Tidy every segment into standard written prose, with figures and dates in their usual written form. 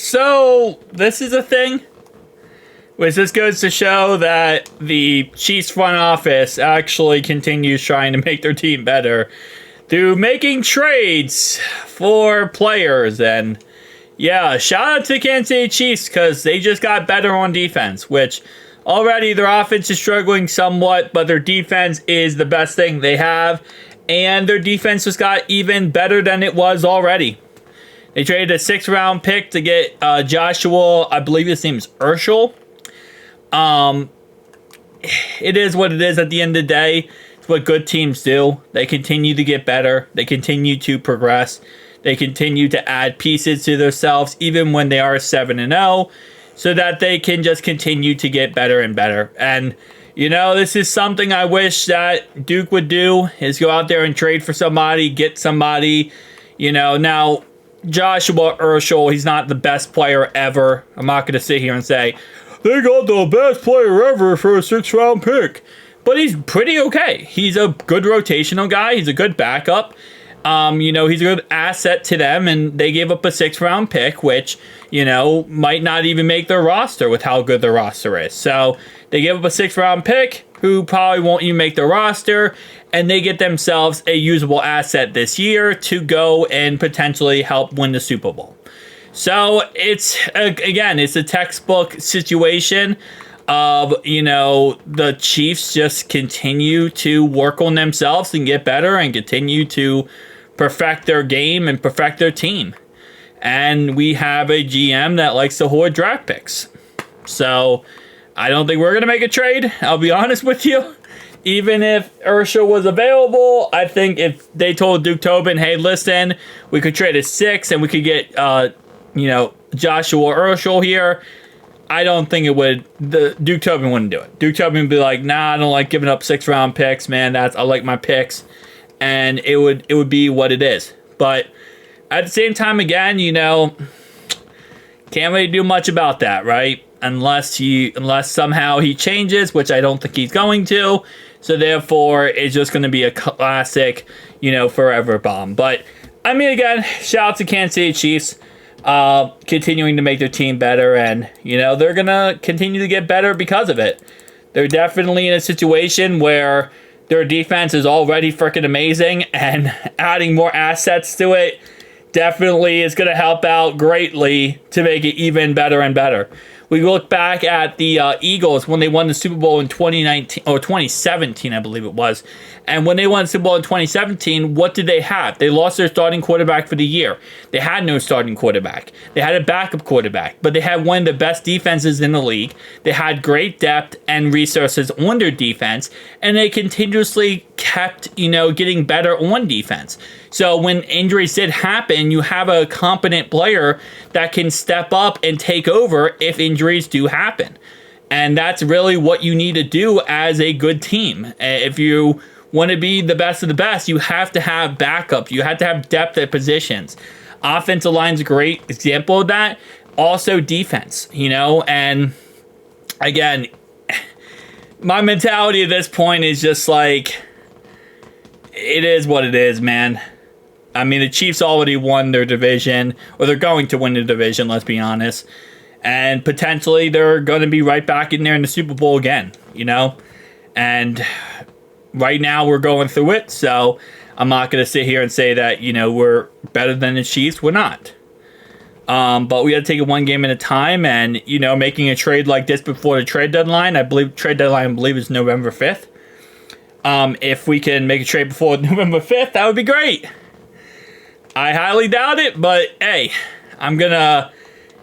So, this is a thing, which this goes to show that the Chiefs front office actually continues trying to make their team better through making trades for players. And yeah, shout out to the Kansas City Chiefs because they just got better on defense, which already their offense is struggling somewhat, but their defense is the best thing they have. And their defense just got even better than it was already. They traded a 6th-round pick to get Joshua, I believe his name is Uche. It is what it is at the end of the day. It's what good teams do. They continue to get better. They continue to progress. They continue to add pieces to themselves, even when they are 7-0, so that they can just continue to get better and better. And, you know, this is something I wish that Duke would do, is go out there and trade for somebody, get somebody, you know. Now, Joshua Uche, he's not the best player ever. I'm not going to sit here and say, they got the best player ever for a 6th-round pick. But he's pretty okay. He's a good rotational guy. He's a good backup. You know, he's a good asset to them, and they gave up a 6th-round pick, which, you know, might not even make their roster with how good their roster is. So they gave up a 6th-round pick who probably won't even make the roster, and they get themselves a usable asset this year to go and potentially help win the Super Bowl. So it's, again, it's a textbook situation of, you know, the Chiefs just continue to work on themselves and get better and continue to perfect their game and perfect their team. And we have a GM that likes to hoard draft picks. So I don't think we're going to make a trade. I'll be honest with you. Even if Uche was available, I think if they told Duke Tobin, hey, listen, we could trade a 6 and we could get, you know, Joshua Uche here, I don't think it would. The Duke Tobin wouldn't do it. Duke Tobin would be like, nah, I don't like giving up 6th-round picks, man. I like my picks. And it would be what it is. But at the same time, again, you know, can't really do much about that, right? Unless somehow he changes, which I don't think he's going to. So therefore, it's just going to be a classic, you know, forever bomb. But I mean, again, shout out to Kansas City Chiefs, continuing to make their team better, and you know they're gonna continue to get better because of it. They're definitely in a situation where their defense is already freaking amazing, and adding more assets to it definitely is going to help out greatly to make it even better and better. We look back at the Eagles when they won the Super Bowl in 2019 or 2017, I believe it was. And when they won the Super Bowl in 2017, what did they have? They lost their starting quarterback for the year. They had no starting quarterback. They had a backup quarterback, but they had one of the best defenses in the league. They had great depth and resources on their defense, and they continuously kept, you know, getting better on defense. So when injuries did happen, you have a competent player that can step up and take over if injuries do happen. And that's really what you need to do as a good team. If you want to be the best of the best, you have to have backup. You have to have depth at positions. Offensive line's a great example of that. Also defense, you know, and again, my mentality at this point is just like, it is what it is, man. I mean, the Chiefs already won their division, or they're going to win the division, let's be honest. And potentially they're going to be right back in there in the Super Bowl again, you know? And right now we're going through it, so I'm not going to sit here and say that, you know, we're better than the Chiefs. We're not. But we got to take it one game at a time, and, you know, making a trade like this before the trade deadline, I believe is November 5th. If we can make a trade before November 5th, that would be great. I highly doubt it, but hey, I'm going to,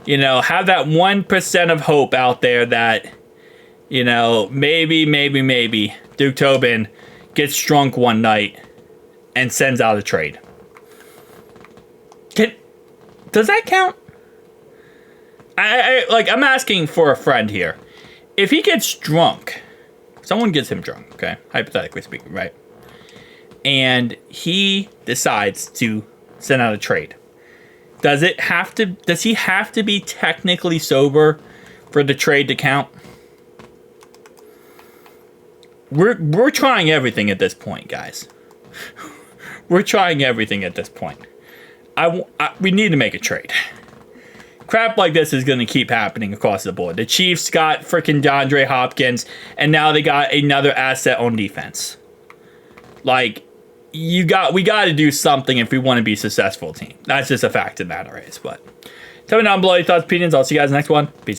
you know, have that 1% of hope out there that, you know, maybe Duke Tobin gets drunk one night and sends out a trade. Does that count? I'm asking for a friend here. If he gets drunk, someone gets him drunk, okay? Hypothetically speaking, right? And he decides to send out a trade. Does he have to be technically sober for the trade to count? We're trying everything at this point, guys. We're trying everything at this point. We need to make a trade. crap like this is going to keep happening across the board. The Chiefs got freaking DeAndre Hopkins, and now they got another asset on defense. Like, we got to do something if we want to be a successful team. That's just a fact of the matter is. But tell me down below your thoughts, opinions. I'll see you guys in the next one. Peace.